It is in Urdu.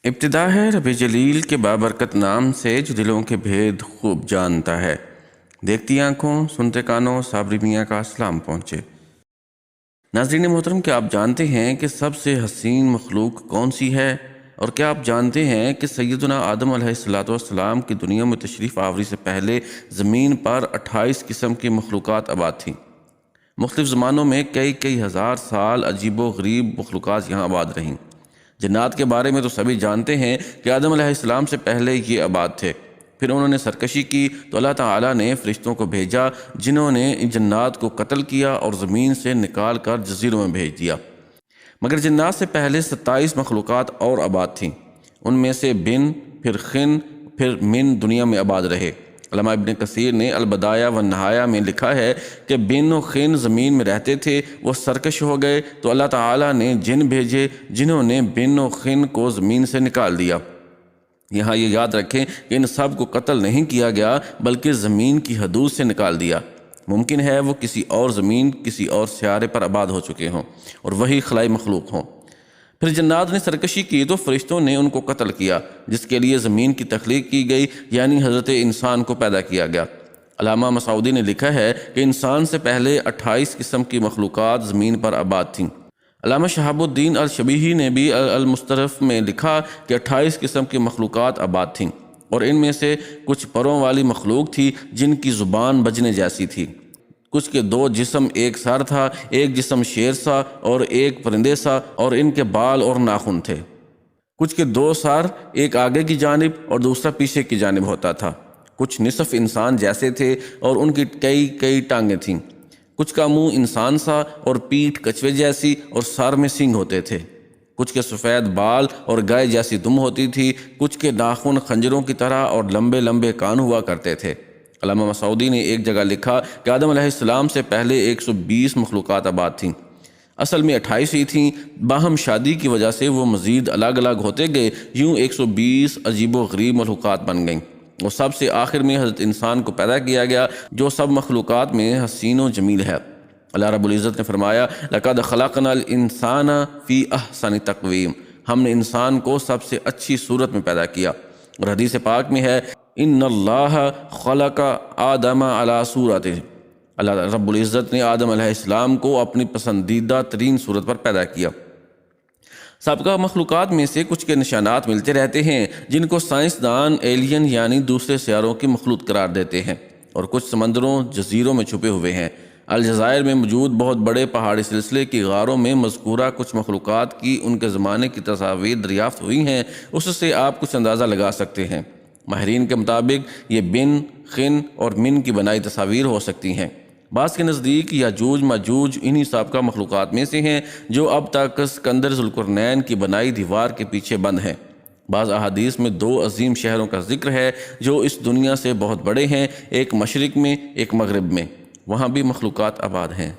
ابتدا ہے رب جلیل کے بابرکت نام سے جو دلوں کے بھید خوب جانتا ہے۔ دیکھتی آنکھوں سنتے کانوں صابری میاں کا سلام پہنچے۔ ناظرین محترم، کیا آپ جانتے ہیں کہ سب سے حسین مخلوق کون سی ہے؟ اور کیا آپ جانتے ہیں کہ سیدنا آدم علیہ السلام کی دنیا میں تشریف آوری سے پہلے زمین پر 28 قسم کی مخلوقات آباد تھیں؟ مختلف زمانوں میں کئی ہزار سال عجیب و غریب مخلوقات یہاں آباد رہیں۔ جنات کے بارے میں تو سبھی جانتے ہیں کہ آدم علیہ السلام سے پہلے یہ آباد تھے، پھر انہوں نے سرکشی کی تو اللہ تعالیٰ نے فرشتوں کو بھیجا جنہوں نے ان جنات کو قتل کیا اور زمین سے نکال کر جزیروں میں بھیج دیا۔ مگر جنات سے پہلے 27 مخلوقات اور آباد تھیں، ان میں سے بن، پھر خن، پھر من دنیا میں آباد رہے۔ علامہ ابن کثیر نے البدایہ والنہایہ میں لکھا ہے کہ بن و خن زمین میں رہتے تھے، وہ سرکش ہو گئے تو اللہ تعالیٰ نے جن بھیجے جنہوں نے بن و خن کو زمین سے نکال دیا۔ یہاں یہ یاد رکھیں کہ ان سب کو قتل نہیں کیا گیا بلکہ زمین کی حدود سے نکال دیا۔ ممکن ہے وہ کسی اور زمین، کسی اور سیارے پر آباد ہو چکے ہوں اور وہی خلائی مخلوق ہوں۔ پھر جنات نے سرکشی کی تو فرشتوں نے ان کو قتل کیا، جس کے لیے زمین کی تخلیق کی گئی، یعنی حضرت انسان کو پیدا کیا گیا۔ علامہ مسعودی نے لکھا ہے کہ انسان سے پہلے 28 قسم کی مخلوقات زمین پر آباد تھیں۔ علامہ شہاب الدین الشبیہی نے بھی المسترف میں لکھا کہ 28 قسم کی مخلوقات آباد تھیں، اور ان میں سے کچھ پروں والی مخلوق تھی جن کی زبان بجنے جیسی تھی، کچھ کے 2 جسم ایک سر تھا، ایک جسم شیر سا اور ایک پرندے سا، اور ان کے بال اور ناخن تھے۔ کچھ کے 2 سر، ایک آگے کی جانب اور دوسرا پیچھے کی جانب ہوتا تھا۔ کچھ نصف انسان جیسے تھے اور ان کی کئی ٹانگیں تھیں۔ کچھ کا منہ انسان سا اور پیٹھ کچھوے جیسی اور سر میں سینگ ہوتے تھے۔ کچھ کے سفید بال اور گائے جیسی دم ہوتی تھی، کچھ کے ناخن خنجروں کی طرح اور لمبے کان ہوا کرتے تھے۔ علامہ مسعودی نے ایک جگہ لکھا کہ آدم علیہ السلام سے پہلے 120 مخلوقات آباد تھیں، اصل میں 28 ہی تھیں، باہم شادی کی وجہ سے وہ مزید الگ ہوتے گئے، یوں 120 عجیب و غریب مخلوقات بن گئیں۔ وہ سب سے آخر میں حضرت انسان کو پیدا کیا گیا جو سب مخلوقات میں حسین و جمیل ہے۔ اللہ رب العزت نے فرمایا لَقَدْ خَلَقْنَا الْإِنسَانَ فِي أَحْسَنِ تَقْوِيمٍ، ہم نے انسان کو سب سے اچھی صورت میں پیدا کیا۔ اور حدیث پاک میں ہے ان اللہ خلق آدم علی صورتہ، اللہ رب العزت نے آدم علیہ السلام کو اپنی پسندیدہ ترین صورت پر پیدا کیا۔ سابقہ مخلوقات میں سے کچھ کے نشانات ملتے رہتے ہیں جن کو سائنسدان ایلین یعنی دوسرے سیاروں کی مخلوق قرار دیتے ہیں، اور کچھ سمندروں جزیروں میں چھپے ہوئے ہیں۔ الجزائر میں موجود بہت بڑے پہاڑی سلسلے کی غاروں میں مذکورہ کچھ مخلوقات کی ان کے زمانے کی تصاویر دریافت ہوئی ہیں، اس سے آپ کچھ اندازہ لگا سکتے ہیں۔ ماہرین کے مطابق یہ بن، خن اور من کی بنائی تصاویر ہو سکتی ہیں۔ بعض کے نزدیک یاجوج ماجوج انہی سابقہ مخلوقات میں سے ہیں جو اب تک اسکندر ذوالقرنین کی بنائی دیوار کے پیچھے بند ہیں۔ بعض احادیث میں 2 عظیم شہروں کا ذکر ہے جو اس دنیا سے بہت بڑے ہیں، ایک مشرق میں، ایک مغرب میں، وہاں بھی مخلوقات آباد ہیں۔